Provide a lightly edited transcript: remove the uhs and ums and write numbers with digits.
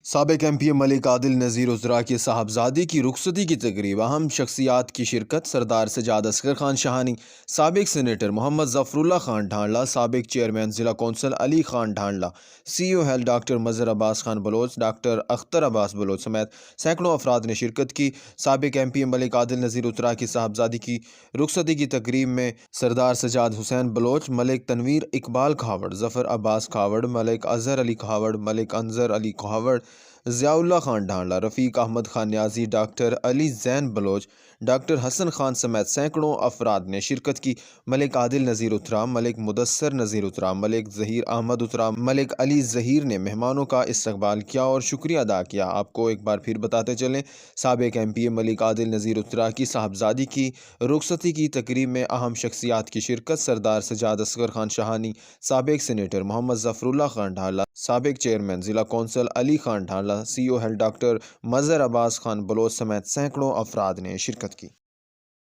سابق M P اے ملک عادل نذیر عذرا کے صاحبزادے کی رخصتی کی تقریب، اہم شخصیات کی شرکت، سردار سجاد اصغر خان شاہانی، سابق سینیٹر محمد ظفر اللہ خان ڈھانڈلہ، سابق چیئرمین ضلع کونسل علی خان ڈھانڈلہ، سی او ہیلتھ ڈاکٹر مظہر عباس خان بلوچ، ڈاکٹر اختر عباس بلوچ سمیت سینکڑوں افراد نے شرکت کی۔ سابق ایم پی اے ملک عادل نذیر عذرا کی صاحبزادی کی رخصتی کی تقریب میں سردار سجاد حسین بلوچ، ملک تنویر اقبال کھاوڑ، ظفر عباس کھاوڑ، ملک اظہر علی کھاوڑ، ملک انظر علی کھاوڑ، ضیاء اللہ خان ڈھانڈلہ، رفیق احمد خان نیازی، ڈاکٹر علی زین بلوچ، ڈاکٹر حسن خان سمیت سینکڑوں افراد نے شرکت کی۔ ملک عادل نذیر عذرا، ملک مدثر نذیر عذرا، ملک ظہیر احمد عذرا، ملک علی ظہیر نے مہمانوں کا استقبال کیا اور شکریہ ادا کیا۔ آپ کو ایک بار پھر بتاتے چلیں، سابق ایم پی اے ملک عادل نذیر عذرا کی صاحبزادی کی رخصتی کی تقریب میں اہم شخصیات کی شرکت، سردار سجاد اصغر خان شاہانی، سابق سینیٹر محمد ظفر اللہ خان ڈھانڈلہ، سابق چیئرمین ضلع کونسل علی خان ڈھانڈلہ، سی او ہیلتھ ڈاکٹر مظہر عباس خان بلوچ سمیت سینکڑوں افراد نے شرکت کی۔